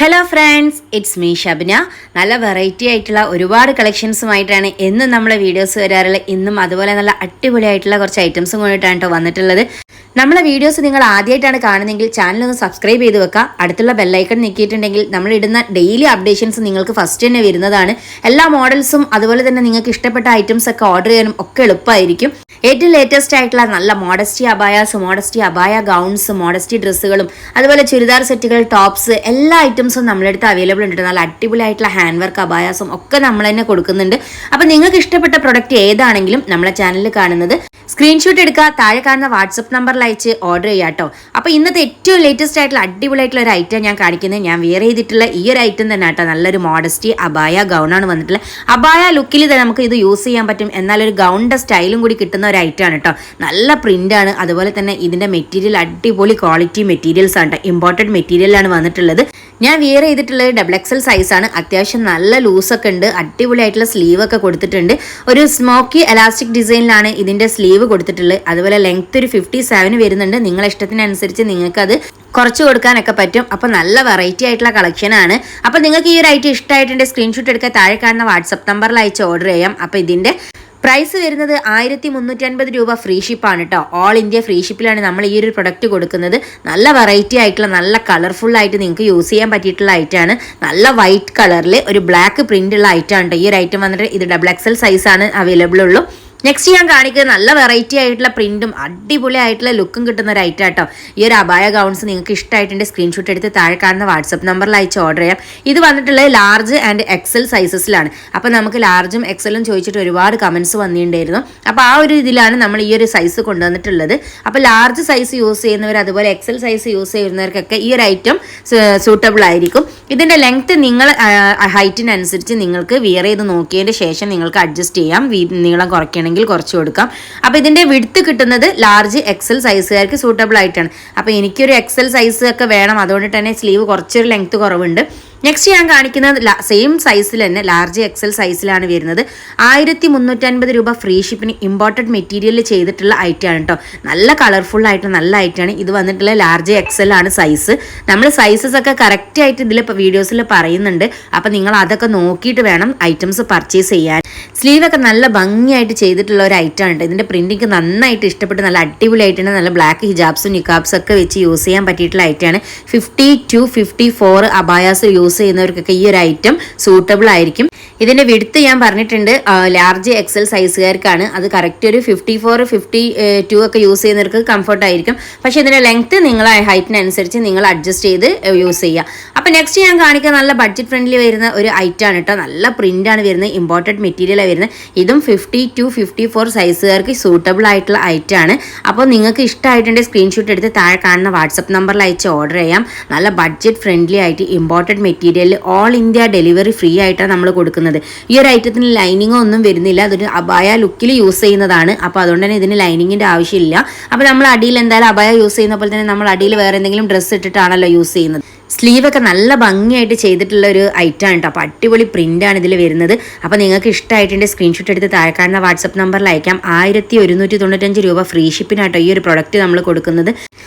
Hello friends, it's me Shabna. നല്ല variety ആയിട്ടുള്ള ഒരുപാട് കളക്ഷൻസുമായിട്ടാണ് എന്നും നമ്മളെ വീഡിയോസ് വരാറുള്ളത്. ഇന്നും അതുപോലെ നല്ല അടിപൊളിയായിട്ടുള്ള കുറച്ച് ഐറ്റംസും കൊണ്ടിട്ടാണ് കേട്ടോ വന്നിട്ടുള്ളത്. നമ്മളെ വീഡിയോസ് നിങ്ങൾ ആദ്യമായിട്ടാണ് കാണുന്നതെങ്കിൽ ചാനൽ സബ്സ്ക്രൈബ് ചെയ്ത് വെക്കുക. അടുത്തുള്ള ബെല്ലൈക്കൺ നിൽക്കിയിട്ടുണ്ടെങ്കിൽ നമ്മൾ ഇടുന്ന ഡെയിലി അപ്ഡേഷൻസ് നിങ്ങൾക്ക് ഫസ്റ്റ് തന്നെ വരുന്നതാണ്. എല്ലാ മോഡൽസും അതുപോലെ തന്നെ നിങ്ങൾക്ക് ഇഷ്ടപ്പെട്ട ഐറ്റംസ് ഒക്കെ ഓർഡർ ചെയ്യാനും ഒക്കെ എളുപ്പമായിരിക്കും. ഏറ്റവും ലേറ്റസ്റ്റ് ആയിട്ടുള്ള നല്ല മോഡസ്റ്റി അബായാസ്, മോഡസ്റ്റി അബായ ഗൗൺസ്, മോഡസ്റ്റി ഡ്രസ്സുകളും അതുപോലെ ചുരിദാർ സെറ്റുകൾ, ടോപ്സ്, എല്ലാ ഐറ്റംസും നമ്മളെടുത്ത് അവൈലബിൾ ഉണ്ട്. നല്ല അടിപൊളിയായിട്ടുള്ള ഹാൻഡ് വർക്ക് അബായാസും ഒക്കെ നമ്മൾ തന്നെ കൊടുക്കുന്നുണ്ട്. അപ്പോൾ നിങ്ങൾക്ക് ഇഷ്ടപ്പെട്ട പ്രൊഡക്റ്റ് ഏതാണെങ്കിലും നമ്മളെ ചാനലിൽ കാണുന്നത് സ്ക്രീൻഷോട്ട് എടുക്കുക, താഴെ കാണുന്ന വാട്സപ്പ് നമ്പറിൽ അയച്ച് ഓർഡർ ചെയ്യുക കേട്ടോ. അപ്പോൾ ഇന്നത്തെ ഏറ്റവും ലേറ്റസ്റ്റ് ആയിട്ടുള്ള അടിപൊളിയായിട്ടുള്ള ഒരു ഐറ്റം ഞാൻ കാണിക്കുന്നത്. ഞാൻ വെയർ ചെയ്തിട്ടുള്ള ഈ ഒരു ഐറ്റം തന്നെ കേട്ടോ. നല്ലൊരു മോഡസ്റ്റി അബായ ഗൗണാണ് വന്നിട്ടുള്ളത്. അബായ ലുക്കിൽ നമുക്ക് ഇത് യൂസ് ചെയ്യാൻ പറ്റും, എന്നാൽ ഒരു ഗൗണിൻ്റെ സ്റ്റൈലും കൂടി കിട്ടുന്ന ഒരു ഐറ്റം ആണ് കേട്ടോ. നല്ല പ്രിൻ്റാണ്. അതുപോലെ തന്നെ ഇതിൻ്റെ മെറ്റീരിയൽ അടിപൊളി ക്വാളിറ്റി മെറ്റീരിയൽസ് ആണ് കേട്ടോ. ഇമ്പോർട്ടഡ് മെറ്റീരിയലാണ് വന്നിട്ടുള്ളത്. ഞാൻ വിയർ ചെയ്തിട്ടുള്ളത് XXL സൈസാണ്. അത്യാവശ്യം നല്ല ലൂസൊക്കെ ഉണ്ട്. അടിപൊളിയായിട്ടുള്ള സ്ലീവൊക്കെ കൊടുത്തിട്ടുണ്ട്. ഒരു സ്മോക്കി എലാസ്റ്റിക് ഡിസൈനിലാണ് ഇതിൻ്റെ സ്ലീവ് കൊടുത്തിട്ടുള്ളത്. അതുപോലെ ലെങ്ത് ഒരു 57 വരുന്നുണ്ട്. നിങ്ങളുടെ ഇഷ്ടത്തിനനുസരിച്ച് നിങ്ങൾക്കത് കുറച്ച് കൊടുക്കാനൊക്കെ പറ്റും. അപ്പോൾ നല്ല വെറൈറ്റി ആയിട്ടുള്ള കളക്ഷനാണ്. അപ്പോൾ നിങ്ങൾക്ക് ഈ ഒരു ഐറ്റം ഇഷ്ടമായിട്ടുണ്ട്, സ്ക്രീൻഷോട്ട് എടുക്കുക, താഴെ കാണുന്ന വാട്സപ്പ് നമ്പറിൽ അയച്ച് ഓർഡർ ചെയ്യാം. അപ്പോൾ ഇതിൻ്റെ പ്രൈസ് വരുന്നത് 1350 രൂപ. ഫ്രീ ഷിപ്പാണ് കേട്ടോ. ഓൾ ഇന്ത്യ ഫ്രീ ഷിപ്പിലാണ് നമ്മൾ ഈ ഒരു പ്രൊഡക്റ്റ് കൊടുക്കുന്നത്. നല്ല വെറൈറ്റി ആയിട്ടുള്ള നല്ല കളർഫുൾ ആയിട്ട് നിങ്ങൾക്ക് യൂസ് ചെയ്യാൻ പറ്റിയിട്ടുള്ള ഐറ്റമാണ്. നല്ല വൈറ്റ് കളറിൽ ഒരു ബ്ലാക്ക് പ്രിന്റ് ഉള്ള ഐറ്റമാണ് കേട്ടോ. ഈ ഒരു ഐറ്റം വന്നിട്ട് ഇത് XXL സൈസാണ് അവൈലബിൾ ഉള്ളൂ. നെക്സ്റ്റ് ഞാൻ കാണിക്കുന്നത് നല്ല വെറൈറ്റി ആയിട്ടുള്ള പ്രിന്റും അടിപൊളി ആയിട്ടുള്ള ലുക്കും കിട്ടുന്ന ഒരു ഐറ്റം കേട്ടോ. ഈ ഒരു അബായ ഗൗൺസ് നിങ്ങൾക്ക് ഇഷ്ടമായിട്ടുണ്ട്, സ്ക്രീൻഷോട്ട് എടുത്ത് താഴെ കാണുന്ന വാട്സപ്പ് നമ്പറിൽ അയച്ച് ഓർഡർ ചെയ്യാം. ഇത് വന്നിട്ടുള്ളത് ലാർജ് ആൻഡ് XL സൈസസിലാണ്. അപ്പോൾ നമുക്ക് ലാർജും XLും ചോദിച്ചിട്ട് ഒരുപാട് കമൻസ് വന്നിട്ടുണ്ടായിരുന്നു. അപ്പോൾ ആ ഒരു ഇതിലാണ് നമ്മൾ ഈ ഒരു സൈസ് കൊണ്ടുവന്നിട്ടുള്ളത്. അപ്പോൾ ലാർജ് സൈസ് യൂസ് ചെയ്യുന്നവർ അതുപോലെ XL സൈസ് യൂസ് ചെയ്യുന്നവർക്കൊക്കെ ഈ ഒരു ഐറ്റം സൂട്ടബിൾ ആയിരിക്കും. ഇതിൻ്റെ ലെങ്ത്ത് നിങ്ങൾ ഹൈറ്റിനനുസരിച്ച് നിങ്ങൾക്ക് വിയർ ചെയ്ത് നോക്കിയതിൻ്റെ ശേഷം നിങ്ങൾക്ക് അഡ്ജസ്റ്റ് ചെയ്യാം. നീളം കുറയ്ക്കണമെങ്കിൽ കുറച്ച് കൊടുക്കാം. അപ്പോൾ ഇതിന്റെ വിഡ്ത്ത് കിട്ടുന്നത് ലാർജ് XL സൈസുകാർക്ക് സൂട്ടബിൾ ആയിട്ടാണ്. അപ്പോൾ എനിക്കൊരു XL സൈസ് ഒക്കെ വേണം, അതുകൊണ്ട് തന്നെ സ്ലീവ് കുറച്ചൊരു ലെങ്ത് കുറവുണ്ട്. നെക്സ്റ്റ് ഞാൻ കാണിക്കുന്നത് സെയിം സൈസിൽ തന്നെ ലാർജ് XL സൈസിലാണ് വരുന്നത്. 1350 രൂപ ഫ്രീ ഷിപ്പിന് ഇമ്പോർട്ടഡ് മെറ്റീരിയൽ ചെയ്തിട്ടുള്ള ഐറ്റം ആണ് കേട്ടോ. നല്ല കളർഫുൾ ആയിട്ട് നല്ല ഐറ്റമാണ്. ഇത് വന്നിട്ടുള്ള ലാർജ് XL ആണ് സൈസ്. നമ്മൾ സൈസസ് ഒക്കെ കറക്റ്റ് ആയിട്ട് ഇതിൽ വീഡിയോസിൽ പറയുന്നുണ്ട്. അപ്പോൾ നിങ്ങൾ അതൊക്കെ നോക്കിയിട്ട് വേണം ഐറ്റംസ് പർച്ചേസ് ചെയ്യാൻ. സ്ലീവൊക്കെ നല്ല ഭംഗിയായിട്ട് ചെയ്തിട്ടുള്ള ഒരു ഐറ്റം ആണ്. ഇതിൻ്റെ പ്രിന്റിങ് നന്നായിട്ട് ഇഷ്ടപ്പെട്ട് നല്ല അടിപൊളിയായിട്ടാണ്. നല്ല ബ്ലാക്ക് ഹിജാബ്സും നിക്കാബ്സും ഒക്കെ വെച്ച് യൂസ് ചെയ്യാൻ പറ്റിയിട്ടുള്ള ഐറ്റമാണ്. 52, 54 അബായാസ് യൂസ് ചെയ്യുന്നവർക്കൊക്കെ ഈ ഒരു ഐറ്റം സൂട്ടബിൾ ആയിരിക്കും. ഇതിന്റെ വിഡ്ത്ത് ഞാൻ പറഞ്ഞിട്ടുണ്ട്, ലാർജ് XL സൈസുകാർക്കാണ്. അത് കറക്റ്റ് ഒരു 54, 52 ഒക്കെ യൂസ് ചെയ്യുന്നവർക്ക് കംഫർട്ട് ആയിരിക്കും. പക്ഷെ ഇതിന്റെ ലെങ്ത് നിങ്ങളെ ഹൈറ്റിനനുസരിച്ച് നിങ്ങൾ അഡ്ജസ്റ്റ് ചെയ്ത് യൂസ് ചെയ്യുക. അപ്പൊ നെക്സ്റ്റ് ഞാൻ കാണിക്കാൻ നല്ല ബഡ്ജറ്റ് ഫ്രണ്ട്ലി വരുന്ന ഒരു ഐറ്റം ആണ് കേട്ടോ. നല്ല പ്രിന്റ് ആണ് വരുന്നത്, ഇമ്പോർട്ടഡ് മെറ്റീരിയലാണ് വരുന്നത്. ഇതും 52, 54 സൈസുകാർക്ക് സൂട്ടബിൾ ആയിട്ടുള്ള ഐറ്റം ആണ്. അപ്പോൾ നിങ്ങൾക്ക് ഇഷ്ടമായിട്ടുണ്ടെങ്കിൽ സ്ക്രീൻഷോട്ട് എടുത്ത് താഴെ കാണുന്ന വാട്സപ്പ് നമ്പറിൽ അയച്ച് ഓർഡർ ചെയ്യാം. നല്ല ബഡ്ജറ്റ് ഫ്രണ്ട്ലി ആയിട്ട് imported material all India delivery free ആയിട്ടാണ് നമ്മൾ കൊടുക്കുന്നത്. ഈ ഒരു ഐറ്റത്തിന് ലൈനിങ്ങോ ഒന്നും വരുന്നില്ല. അതൊരു അബായ ലുക്കിൽ യൂസ് ചെയ്യുന്നതാണ്. അപ്പോൾ അതുകൊണ്ട് തന്നെ ഇതിന് ലൈനിങ്ങിന്റെ ആവശ്യമില്ല. അപ്പോൾ നമ്മൾ അടിയിൽ എന്തായാലും അബായ യൂസ് ചെയ്യുന്ന പോലെ തന്നെ നമ്മൾ അടിയിൽ വേറെ എന്തെങ്കിലും ഡ്രസ്സ് ഇട്ടിട്ടാണല്ലോ യൂസ് ചെയ്യുന്നത്. സ്ലീവൊക്കെ നല്ല ഭംഗിയായിട്ട് ചെയ്തിട്ടുള്ള ഒരു ഐറ്റം ആണ് കേട്ടോ. അപ്പോൾ അടിപൊളി പ്രിൻ്റാണ് ഇതിൽ വരുന്നത്. അപ്പോൾ നിങ്ങൾക്ക് ഇഷ്ടമായിട്ടുണ്ട് സ്ക്രീൻഷോട്ട് എടുത്ത് താഴെ കാണുന്ന വാട്സപ്പ് നമ്പറിൽ അയക്കാം. 1195 രൂപ ഫ്രീ ഷിപ്പിനാട്ടോ ഈ ഒരു പ്രൊഡക്റ്റ് നമ്മൾ കൊടുക്കുന്നത്.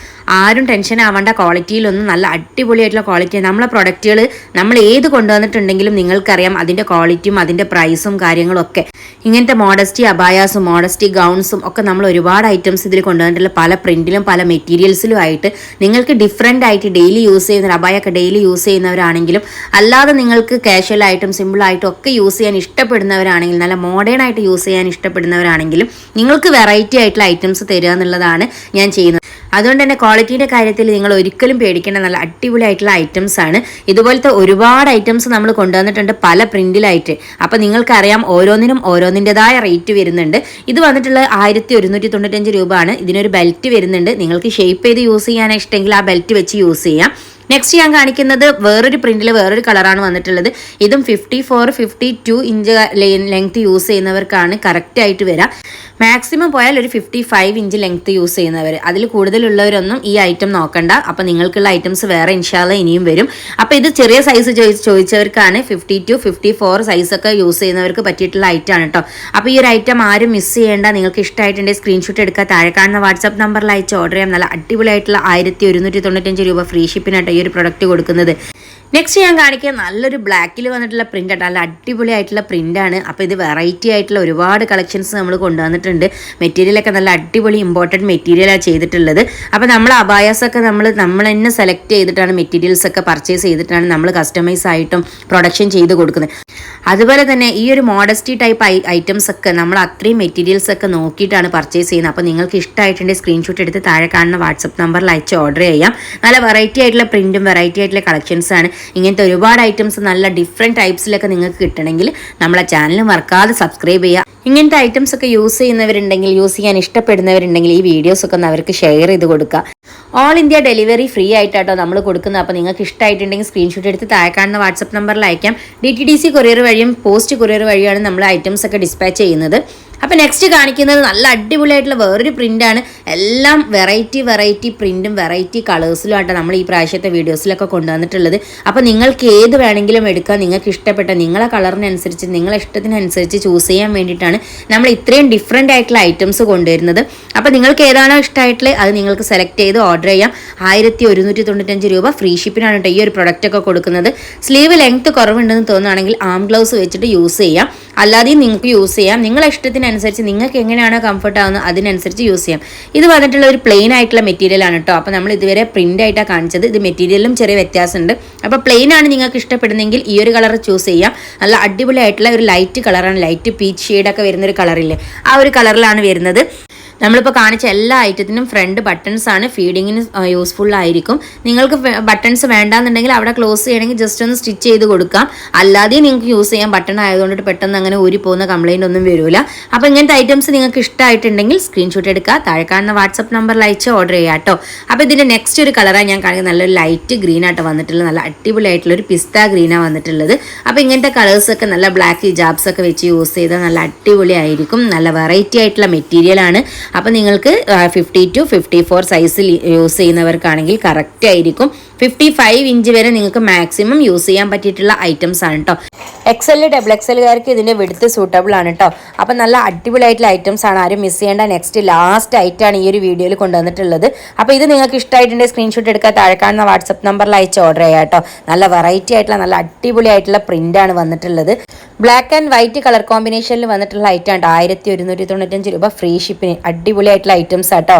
ആരും ടെൻഷൻ ആവേണ്ട, ക്വാളിറ്റിയിലൊന്നും നല്ല അടിപൊളിയായിട്ടുള്ള ക്വാളിറ്റി. നമ്മളെ പ്രൊഡക്റ്റുകൾ നമ്മൾ ഏത് കൊണ്ടുവന്നിട്ടുണ്ടെങ്കിലും നിങ്ങൾക്കറിയാം അതിൻ്റെ ക്വാളിറ്റിയും അതിൻ്റെ പ്രൈസും കാര്യങ്ങളൊക്കെ. ഇങ്ങനത്തെ മോഡസ്റ്റി അബായാസും മോഡസ്റ്റി ഗൗൺസും ഒക്കെ നമ്മൾ ഒരുപാട് ഐറ്റംസ് ഇതിൽ കൊണ്ടുവന്നിട്ടുള്ള പല പ്രിന്റിലും പല മെറ്റീരിയൽസിലും ആയിട്ട് നിങ്ങൾക്ക് ഡിഫറെൻ്റ് ആയിട്ട് ഡെയിലി യൂസ് ചെയ്യുന്ന അബായൊക്കെ ഡെയിലി യൂസ് ചെയ്യുന്നവരാണെങ്കിലും അല്ലാതെ നിങ്ങൾക്ക് കാഷ്വൽ ആയിട്ടും സിമ്പിളായിട്ടും ഒക്കെ യൂസ് ചെയ്യാൻ ഇഷ്ടപ്പെടുന്നവരാണെങ്കിലും നല്ല മോഡേൺ ആയിട്ട് യൂസ് ചെയ്യാൻ ഇഷ്ടപ്പെടുന്നവരാണെങ്കിലും നിങ്ങൾക്ക് വെറൈറ്റി ആയിട്ടുള്ള ഐറ്റംസ് തരിക എന്നുള്ളതാണ് ഞാൻ ചെയ്യുന്നത്. അതുകൊണ്ട് തന്നെ ക്വാളിറ്റീൻ്റെ കാര്യത്തിൽ നിങ്ങൾ ഒരിക്കലും പേടിക്കേണ്ട നല്ല അടിപൊളിയായിട്ടുള്ള ഐറ്റംസ് ആണ്. ഇതുപോലത്തെ ഒരുപാട് ഐറ്റംസ് നമ്മൾ കൊണ്ടുവന്നിട്ടുണ്ട് പല പ്രിന്റിലായിട്ട്. അപ്പോൾ നിങ്ങൾക്കറിയാം ഓരോന്നിനും ഓരോന്നിൻ്റെതായ റേറ്റ് വരുന്നുണ്ട്. ഇത് വന്നിട്ടുള്ളത് 1195 രൂപ ആണ്. ഇതിനൊരു ബെൽറ്റ് വരുന്നുണ്ട്. നിങ്ങൾക്ക് ഷേപ്പ് ചെയ്ത് യൂസ് ചെയ്യാൻ ഇഷ്ടമെങ്കിൽ ആ ബെൽറ്റ് വെച്ച് യൂസ് ചെയ്യാം. നെക്സ്റ്റ് ഞാൻ കാണിക്കുന്നത് വേറൊരു പ്രിന്റിൽ വേറൊരു കളറാണ് വന്നിട്ടുള്ളത്. ഇതും 54, 52 ഇഞ്ച് ലെങ്ത് യൂസ് ചെയ്യുന്നവർക്കാണ് കറക്റ്റ് ആയിട്ട് വരാം. മാക്സിമം പോയാൽ ഒരു 55 ഇഞ്ച് ലെങ്ത് യൂസ് ചെയ്യുന്നവർ, അതിൽ കൂടുതലുള്ളവരൊന്നും ഈ ഐറ്റം നോക്കണ്ട. അപ്പോൾ നിങ്ങൾക്കുള്ള ഐറ്റംസ് വേറെ ഇൻഷാല്ല ഇനിയും വരും. അപ്പോൾ ഇത് ചെറിയ സൈസ് ചോദിച്ചവർക്കാണ് 52, 54 സൈസൊക്കെ യൂസ് ചെയ്യുന്നവർക്ക് പറ്റിയിട്ടുള്ള ഐറ്റം ആണ് കേട്ടോ. അപ്പോൾ ഈ ഒരു ഐറ്റം ആരും മിസ് ചെയ്യേണ്ട. നിങ്ങൾക്ക് ഇഷ്ടമായിട്ടുണ്ടെങ്കിൽ സ്ക്രീൻഷോട്ട് എടുക്കുക, താഴെ കാണുന്ന വാട്സപ്പ് നമ്പറിൽ അയച്ച് ഓർഡർ ചെയ്യാം. നല്ല അടിപൊളിയായിട്ടുള്ള 1195 രൂപ ഫ്രീ ഷിപ്പിനായിട്ട് ഈ ഒരു പ്രൊഡക്റ്റ് കൊടുക്കുന്നത്. നെക്സ്റ്റ് ഞാൻ കാണിക്കുക നല്ലൊരു ബ്ലാക്കിൽ വന്നിട്ടുള്ള പ്രിൻ്റ് ആണ്. നല്ല അടിപൊളിയായിട്ടുള്ള പ്രിൻ്റാണ്. അപ്പോൾ ഇത് വെറൈറ്റി ആയിട്ടുള്ള ഒരുപാട് കളക്ഷൻസ് നമ്മൾ കൊണ്ടുവന്നിട്ടുണ്ട്. മെറ്റീരിയലൊക്കെ നല്ല അടിപൊളി ഇമ്പോർട്ടൻറ്റ് മെറ്റീരിയലാണ് ചെയ്തിട്ടുള്ളത്. അപ്പോൾ നമ്മൾ അബായാസൊക്കെ നമ്മൾ തന്നെ സെലക്ട് ചെയ്തിട്ടാണ് മെറ്റീരിയൽസൊക്കെ പർച്ചേസ് ചെയ്തിട്ടാണ് നമ്മൾ കസ്റ്റമൈസ് ആയിട്ടും പ്രൊഡക്ഷൻ ചെയ്ത് കൊടുക്കുന്നത്. അതുപോലെ തന്നെ ഈ ഒരു മോഡസ്റ്റി ടൈപ്പ് ഐറ്റംസ് ഒക്കെ നമ്മൾ അത്രയും മെറ്റീരിയൽസ് ഒക്കെ നോക്കിയിട്ടാണ് പർച്ചേസ് ചെയ്യുന്നത്. അപ്പോൾ നിങ്ങൾക്ക് ഇഷ്ടമായിട്ടുണ്ടെങ്കിൽ സ്ക്രീൻഷോട്ട് എടുത്ത് താഴെ കാണുന്ന വാട്സപ്പ് നമ്പറിൽ അയച്ച് ഓർഡർ ചെയ്യാം. നല്ല വെറൈറ്റി ആയിട്ടുള്ള പ്രിൻറ്റും വെറൈറ്റി ആയിട്ടുള്ള കളക്ഷൻസാണ്. ഇങ്ങനത്തെ ഒരുപാട് ഐറ്റംസ് നല്ല ഡിഫറെൻറ്റ് ടൈപ്സിലൊക്കെ നിങ്ങൾക്ക് കിട്ടണമെങ്കിൽ നമ്മളെ ചാനൽ മറക്കാതെ സബ്സ്ക്രൈബ് ചെയ്യുക. ഇങ്ങനത്തെ ഐറ്റംസ് ഒക്കെ യൂസ് ചെയ്യുന്നവരുണ്ടെങ്കിൽ, യൂസ് ചെയ്യാൻ ഇഷ്ടപ്പെടുന്നവരുണ്ടെങ്കിൽ ഈ വീഡിയോസ് ഒക്കെ ഒന്ന് അവർക്ക് ഷെയർ ചെയ്ത് കൊടുക്കുക. ഓൾ ഇന്ത്യ ഡെലിവറി ഫ്രീ ആയിട്ടാട്ടോ നമ്മൾ കൊടുക്കുന്നത്. അപ്പോൾ നിങ്ങൾക്ക് ഇഷ്ടമായിട്ടുണ്ടെങ്കിൽ സ്ക്രീൻഷോട്ട് എടുത്ത് താഴെ കാണുന്ന വാട്സപ്പ് നമ്പറിൽ അയക്കാം. DTDC കൊറിയർ വഴിയും പോസ്റ്റ് കൊറിയർ വഴിയാണ് നമ്മൾ ഐറ്റംസ് ഒക്കെ ഡിസ്പാച്ച് ചെയ്യുന്നത്. അപ്പോൾ നെക്സ്റ്റ് കാണിക്കുന്നത് നല്ല അടിപൊളിയായിട്ടുള്ള വേറൊരു പ്രിൻ്റാണ്. എല്ലാം വെറൈറ്റി പ്രിൻറ്റും വെറൈറ്റി കളേഴ്സിലും ആട്ടോ നമ്മൾ ഈ പ്രാവശ്യത്തെ വീഡിയോസിലൊക്കെ കൊണ്ടുവന്നിട്ടുള്ളത്. അപ്പോൾ നിങ്ങൾക്ക് ഏത് വേണമെങ്കിലും എടുക്കാം. നിങ്ങൾക്ക് ഇഷ്ടപ്പെട്ട നിങ്ങളെ കളറിനനുസരിച്ച് നിങ്ങളെ ഇഷ്ടത്തിനനുസരിച്ച് ചൂസ് ചെയ്യാൻ വേണ്ടിയിട്ടാണ് നമ്മൾ ഇത്രയും ഡിഫറെൻ്റ് ആയിട്ടുള്ള ഐറ്റംസ് കൊണ്ടുവരുന്നത്. അപ്പോൾ നിങ്ങൾക്ക് ഏതാണോ ഇഷ്ടമായിട്ടുള്ളത് അത് നിങ്ങൾക്ക് സെലക്ട് ചെയ്ത് ഓർഡർ ചെയ്യാം. 1195 രൂപ ഫ്രീ ഷിപ്പിനാണ് കേട്ടോ ഈ ഒരു പ്രൊഡക്റ്റ് ഒക്കെ കൊടുക്കുന്നത്. സ്ലീവ് ലെങ്ത്ത് കുറവുണ്ടെന്ന് തോന്നുകയാണെങ്കിൽ ആം ഗ്ലൗസ് വെച്ചിട്ട് യൂസ് ചെയ്യാം. അല്ലാതെയും നിങ്ങൾക്ക് യൂസ് ചെയ്യാം. നിങ്ങളെ ഇഷ്ടത്തിനനുസരിച്ച് നിങ്ങൾക്ക് എങ്ങനെയാണോ കംഫർട്ട് ആവുന്നത് അതിനനുസരിച്ച് യൂസ് ചെയ്യാം. ഇത് വന്നിട്ടുള്ള ഒരു പ്ലെയിൻ ആയിട്ടുള്ള മെറ്റീരിയൽ ആണ് കേട്ടോ. അപ്പോൾ നമ്മൾ ഇതുവരെ പ്രിൻ്റ് ആയിട്ടാണ് കാണിച്ചത്. ഇത് മെറ്റീരിയലും ചെറിയ വ്യത്യാസമുണ്ട്. അപ്പോൾ പ്ലെയിൻ ആണ് നിങ്ങൾക്ക് ഇഷ്ടപ്പെടുന്നെങ്കിൽ ഈ ഒരു കളർ ചൂസ് ചെയ്യാം. നല്ല അടിപൊളിയായിട്ടുള്ള ഒരു ലൈറ്റ് കളറാണ്. ലൈറ്റ് പീച്ച് ഷെയ്ഡൊക്കെ വരുന്നൊരു കളറില്ലേ, ആ ഒരു കളറിലാണ് വരുന്നത്. നമ്മളിപ്പോൾ കാണിച്ച എല്ലാ ഐറ്റത്തിനും ഫ്രണ്ട് ബട്ടൺസ് ആണ്. ഫീഡിങ്ങിന് യൂസ്ഫുൾ ആയിരിക്കും. നിങ്ങൾക്ക് ബട്ടൺസ് വേണ്ടാന്നുണ്ടെങ്കിൽ അവിടെ ക്ലോസ് ചെയ്യണമെങ്കിൽ ജസ്റ്റ് ഒന്ന് സ്റ്റിച്ച് ചെയ്ത് കൊടുക്കാം. അല്ലാതെ നിങ്ങൾക്ക് യൂസ് ചെയ്യാൻ ബട്ടൺ ആയതുകൊണ്ട് പെട്ടെന്ന് അങ്ങനെ ഊരി പോകുന്ന കംപ്ലൈൻറ്റ് ഒന്നും വരില്ല. അപ്പോൾ ഇങ്ങനത്തെ ഐറ്റംസ് നിങ്ങൾക്ക് ഇഷ്ടമായിട്ടുണ്ടെങ്കിൽ സ്ക്രീൻഷോട്ട് എടുക്കുക. താഴെ കാണുന്ന വാട്സപ്പ് നമ്പറിൽ അയച്ച് ഓർഡർ ചെയ്യാം കേട്ടോ. അപ്പോൾ ഇതിൻ്റെ നെക്സ്റ്റ് ഒരു കളറാണ് ഞാൻ കാണിക്കുന്നത്. നല്ലൊരു ലൈറ്റ് ഗ്രീൻ ആയിട്ട് വന്നിട്ടുള്ളത്. നല്ല അടിപൊളിയായിട്ടുള്ള ഒരു പിസ്ത ഗ്രീനാണ് വന്നിട്ടുള്ളത്. അപ്പോൾ ഇങ്ങനത്തെ കളേഴ്സൊക്കെ നല്ല ബ്ലാക്ക് ഹിജാബ്സ് ഒക്കെ വെച്ച് യൂസ് ചെയ്താൽ നല്ല അടിപൊളിയായിരിക്കും. നല്ല വെറൈറ്റി ആയിട്ടുള്ള മെറ്റീരിയലാണ്. അപ്പോൾ നിങ്ങൾക്ക് 50 to 54 സൈസിൽ യൂസ് ചെയ്യുന്നവർക്കാണെങ്കിൽ കറക്റ്റ് ആയിരിക്കും. 55 ഇഞ്ച് വരെ നിങ്ങൾക്ക് മാക്സിമം യൂസ് ചെയ്യാൻ പറ്റിയിട്ടുള്ള ഐറ്റംസ് ആണ് കേട്ടോ. XL XXLകാർക്ക് ഇതിൻ്റെ വിടുത്ത് സൂട്ടബിൾ ആണ് കേട്ടോ. അപ്പോൾ നല്ല അടിപൊളിയായിട്ടുള്ള ഐറ്റംസ് ആണ്. ആരും മിസ് ചെയ്യേണ്ട. നെക്സ്റ്റ് ലാസ്റ്റ് ആയിട്ടാണ് ഈ ഒരു വീഡിയോയിൽ കൊണ്ടുവന്നിട്ടുള്ളത്. അപ്പോൾ ഇത് നിങ്ങൾക്ക് ഇഷ്ടമായിട്ടുണ്ടെങ്കിൽ സ്ക്രീൻഷോട്ട് എടുക്കുക. താഴെ കാണുന്ന വാട്സപ്പ് നമ്പറിൽ അയച്ച് ഓർഡർ ചെയ്യാം കേട്ടോ. നല്ല വെറൈറ്റി ആയിട്ടുള്ള നല്ല അടിപൊളിയായിട്ടുള്ള പ്രിൻ്റാണ് വന്നിട്ടുള്ളത്. ബ്ലാക്ക് ആൻഡ് വൈറ്റ് കളർ കോമ്പിനേഷനിൽ വന്നിട്ടുള്ള ഐറ്റം ആണ്. 1195 രൂപ ഫ്രീ ഷിപ്പിന്. അടിപൊളിയായിട്ടുള്ള ഐറ്റംസ് ആട്ടോ.